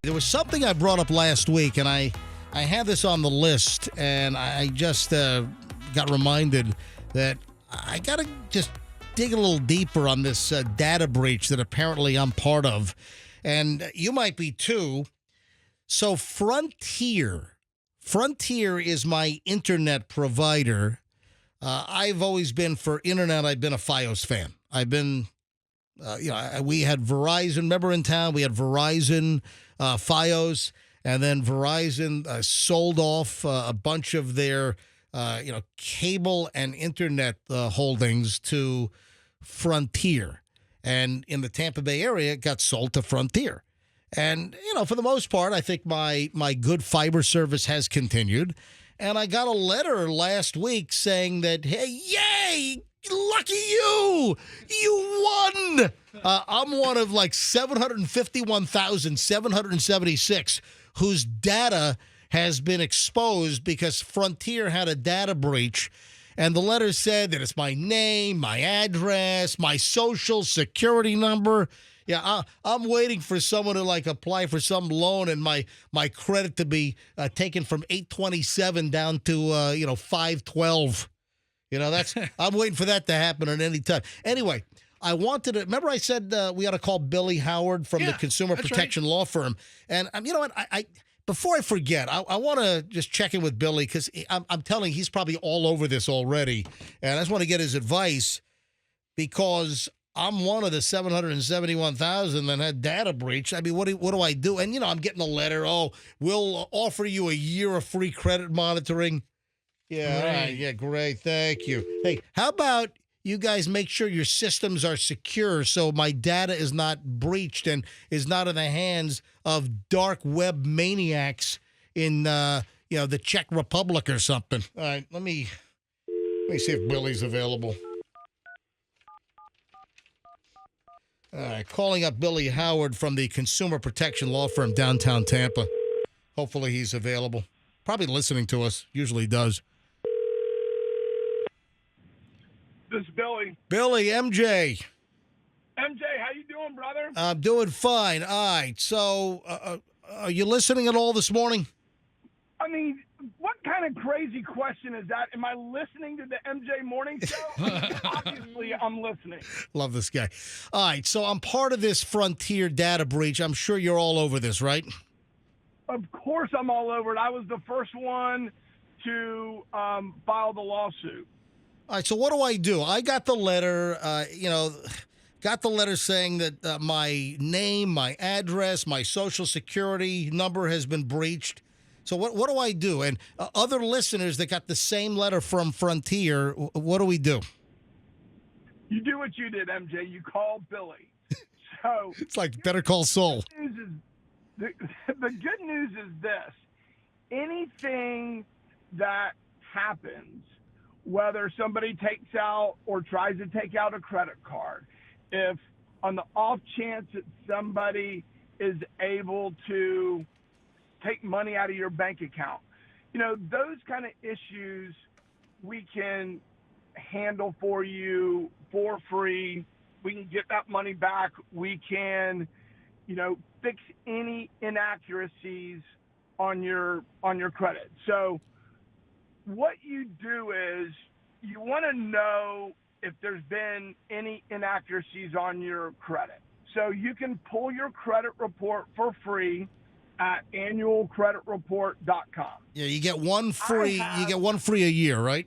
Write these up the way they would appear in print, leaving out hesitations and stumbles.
There was something I brought up last week, and I had this on the list, and I just got reminded that I got to just dig a little deeper on this data breach that apparently I'm part of, and you might be too. So Frontier is my internet provider. I've always been, for internet, I've been a Fios fan. I've been, we had Verizon. Remember in town, we had Verizon, Fios, and then Verizon sold off a bunch of their, cable and internet holdings to Frontier. And in the Tampa Bay area, it got sold to Frontier. And, for the most part, I think my good fiber service has continued. And I got a letter last week saying that, hey, yay, lucky you! You won! I'm one of like 751,776 whose data has been exposed because Frontier had a data breach. And the letter said that it's my name, my address, my social security number. Yeah, I'm waiting for someone to apply for some loan and my credit to be taken from 827 down to 512. I'm waiting for that to happen at any time. Anyway, I wanted to remember I said we ought to call Billy Haward from the Consumer Protection Law Firm. And you know what? I before I forget, I want to just check in with Billy because I'm telling you, he's probably all over this already, and I just want to get his advice because I'm one of the 771,000 that had data breach. I mean, what do I do? And, I'm getting a letter. Oh, we'll offer you a year of free credit monitoring. Yeah, all right. Yeah, great. Thank you. Hey, how about you guys make sure your systems are secure so my data is not breached and is not in the hands of dark web maniacs in, the Czech Republic or something. All right, let me see if Billy's available. All right, calling up Billy Haward from the Consumer Protection Law Firm downtown Tampa. Hopefully he's available. Probably listening to us. Usually does. This is Billy. Billy, MJ. MJ, how you doing, brother? I'm doing fine. All right, so are you listening at all this morning? I mean, what kind of crazy question is that? Am I listening to the MJ Morning Show? Obviously, I'm listening. Love this guy. All right, so I'm part of this Frontier data breach. I'm sure you're all over this, right? Of course I'm all over it. I was the first one to file the lawsuit. All right, so what do I do? I got the letter, saying that my name, my address, my social security number has been breached. So what do I do? And other listeners that got the same letter from Frontier, what do we do? You do what you did, MJ. You call Billy. So it's like Better Call Saul. The good news is this. Anything that happens, whether somebody takes out or tries to take out a credit card, if on the off chance that somebody is able to take money out of your bank account, those kind of issues we can handle for you for free. We can get that money back. We can, fix any inaccuracies on your credit. So what you do is you want to know if there's been any inaccuracies on your credit. So you can pull your credit report for free at annualcreditreport.com. Yeah, you get one free. You get one free a year, right?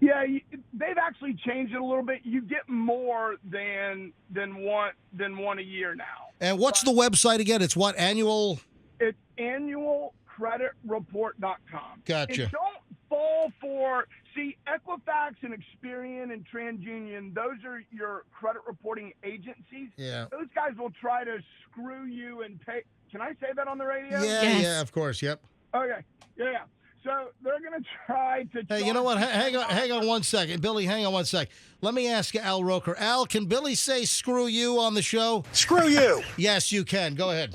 Yeah, they've actually changed it a little bit. You get more than one a year now. And what's the website again? It's what, annual? It's annualcreditreport.com. Gotcha. And don't fall for Equifax and Experian and TransUnion. Those are your credit reporting agencies. Yeah. Those guys will try to screw you and pay. Can I say that on the radio? Yeah, Yes. Yeah, of course, yep. Okay, yeah. So they're going to try to. Hey, you know what? Hang on 1 second. Billy, hang on 1 sec. Let me ask Al Roker. Al, can Billy say screw you on the show? Screw you. Yes, you can. Go ahead.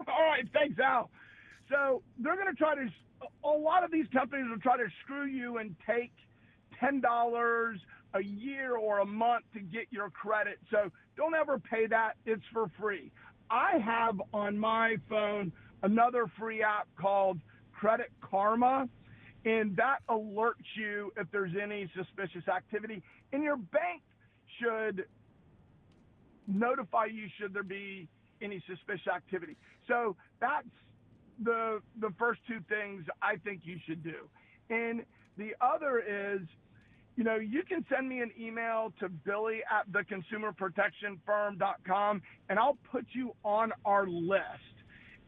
All right, thanks, Al. So they're going to try to. A lot of these companies will try to screw you and take $10 a year or a month to get your credit. So don't ever pay that. It's for free. I have on my phone another free app called Credit Karma, and that alerts you if there's any suspicious activity. And your bank should notify you should there be any suspicious activity. So that's the first two things I think you should do. And the other is, you can send me an email to billy@theconsumerprotectionfirm.com, and I'll put you on our list.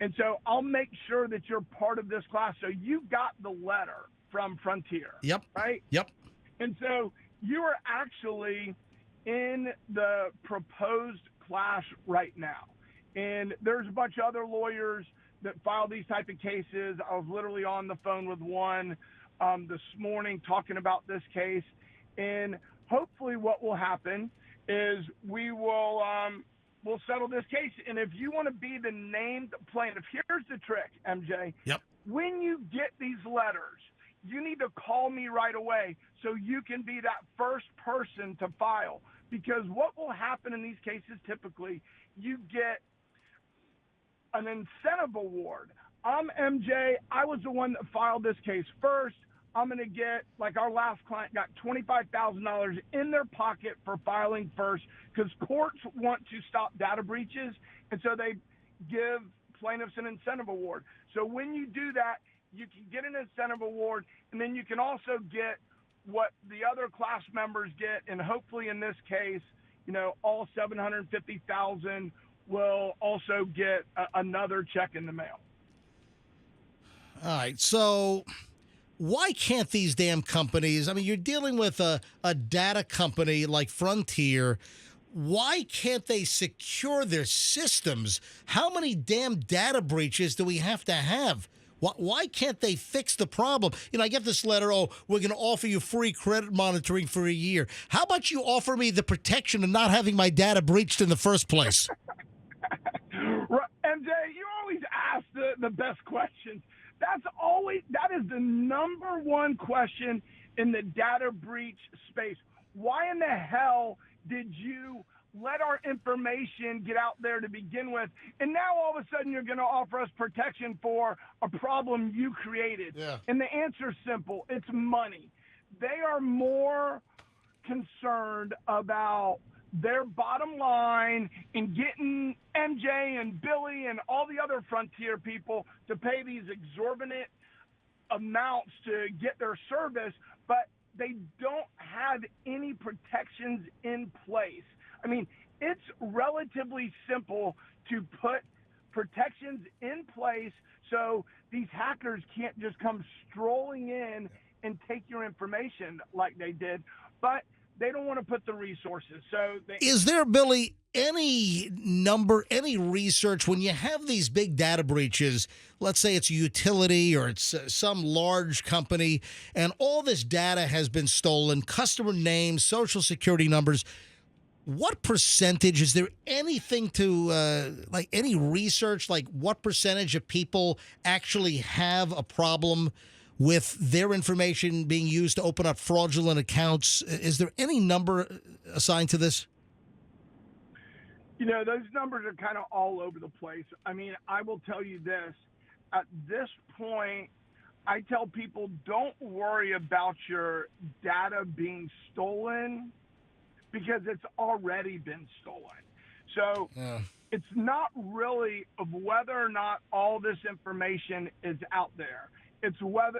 And so I'll make sure that you're part of this class. So you got the letter from Frontier. Yep. Right? Yep. And so you are actually in the proposed class right now. And there's a bunch of other lawyers that file these type of cases. I was literally on the phone with one this morning talking about this case. And hopefully what will happen is we'll settle this case. And if you want to be the named plaintiff, here's the trick, MJ. Yep. When you get these letters, you need to call me right away so you can be that first person to file. Because what will happen in these cases, typically, you get an incentive award. I'm MJ. I was the one that filed this case first. I'm going to get, like our last client got $25,000 in their pocket for filing first because courts want to stop data breaches, and so they give plaintiffs an incentive award. So when you do that, you can get an incentive award, and then you can also get what the other class members get, and hopefully in this case, all 750,000 will also get another check in the mail. All right, so why can't these damn companies, you're dealing with a data company like Frontier. Why can't they secure their systems? How many damn data breaches do we have to have? Why can't they fix the problem? I get this letter, we're going to offer you free credit monitoring for a year. How about you offer me the protection of not having my data breached in the first place? MJ, you always ask the best questions. That is the number one question in the data breach space. Why in the hell did you let our information get out there to begin with? And now all of a sudden you're going to offer us protection for a problem you created. Yeah. And the answer's simple. It's money. They are more concerned about their bottom line and getting MJ and Billy and all the other Frontier people to pay these exorbitant amounts to get their service, but they don't have any protections in place. It's relatively simple to put protections in place so these hackers can't just come strolling in and take your information like they did, but they don't want to put the resources. Is there, Billy, any number, any research when you have these big data breaches, let's say it's a utility or it's some large company, and all this data has been stolen, customer names, social security numbers, what percentage, is there anything to, any research, like what percentage of people actually have a problem with their information being used to open up fraudulent accounts? Is there any number assigned to this? Those numbers are kind of all over the place. I will tell you this. At this point, I tell people don't worry about your data being stolen because it's already been stolen. So it's not really of whether or not all this information is out there. It's what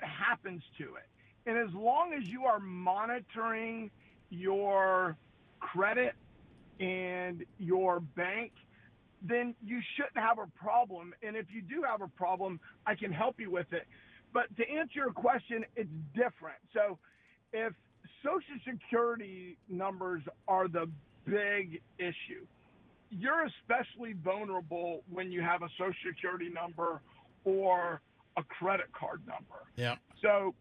happens to it. And as long as you are monitoring your credit and your bank, then you shouldn't have a problem. And if you do have a problem, I can help you with it. But to answer your question, it's different. So if Social Security numbers are the big issue, you're especially vulnerable when you have a Social Security number or a credit card number. Yeah. So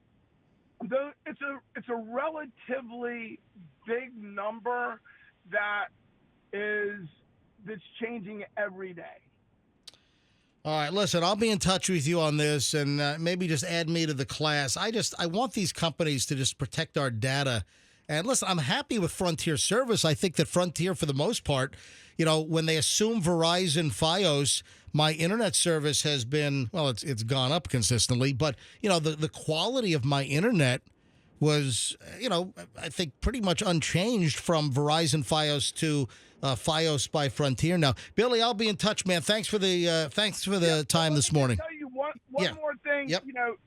it's a relatively big number that's changing every day. All right, listen, I'll be in touch with you on this, and maybe just add me to the class. I want these companies to just protect our data And listen, I'm happy with Frontier service. I think that Frontier, for the most part, when they assume Verizon Fios, my internet service has been, well, it's gone up consistently, but, the quality of my internet was, I think pretty much unchanged from Verizon Fios to Fios by Frontier. Now, Billy, I'll be in touch, man. Thanks for the time this morning. I'll tell you one more thing. Yep.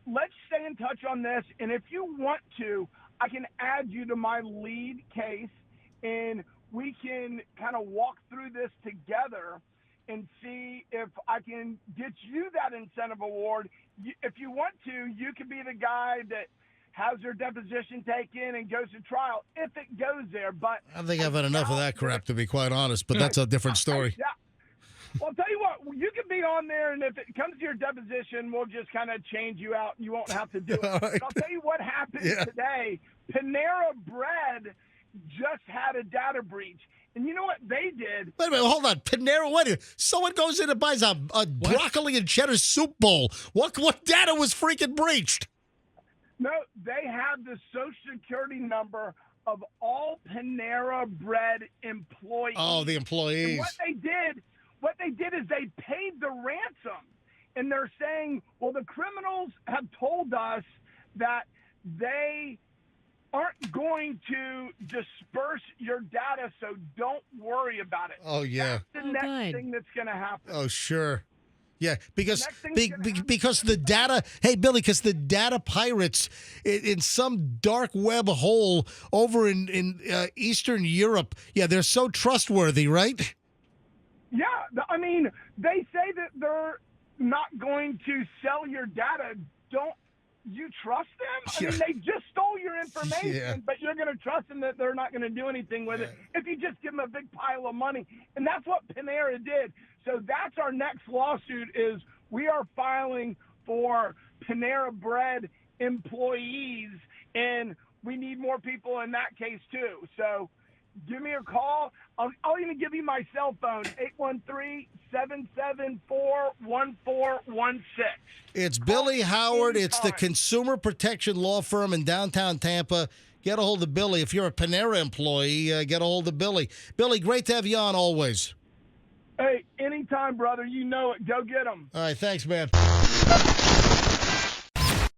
Let's stay in touch on this, and if you want to, I can add you to my lead case, and we can kind of walk through this together and see if I can get you that incentive award. If you want to, you could be the guy that has their deposition taken and goes to trial if it goes there. But I think I've had enough of that crap, to be quite honest, but that's a different story. Yeah. Well, I'll tell you what, you can be on there, and if it comes to your deposition, we'll just kind of change you out, and you won't have to do it. Right. I'll tell you what happened today. Panera Bread just had a data breach. And you know what they did? Wait a minute, hold on. Panera, what? Someone goes in and buys a broccoli and cheddar soup bowl. What data was freaking breached? No, they have the Social Security number of all Panera Bread employees. Oh, the employees. And what they did is they paid the ransom. And they're saying, well, the criminals have told us that they aren't going to disperse your data, so don't worry about it. Oh, yeah. That's the next thing that's going to happen. Oh, sure. Yeah, because the data, hey, Billy, because the data pirates in some dark web hole over in Eastern Europe, they're so trustworthy, right? Yeah, I mean, they say that they're not going to sell your data. Don't you trust them? I mean, they just stole your information, but you're going to trust them that they're not going to do anything with it if you just give them a big pile of money. And that's what Panera did. So that's our next lawsuit is we are filing for Panera Bread employees, and we need more people in that case too. So give me a call. I'll even give you my cell phone, 813-774-1416. It's Billy Howard. It's the consumer protection law firm in downtown Tampa. Get a hold of Billy. If you're a Panera employee, get a hold of Billy. Billy, great to have you on always. Hey, anytime, brother. You know it. Go get them. All right, thanks, man.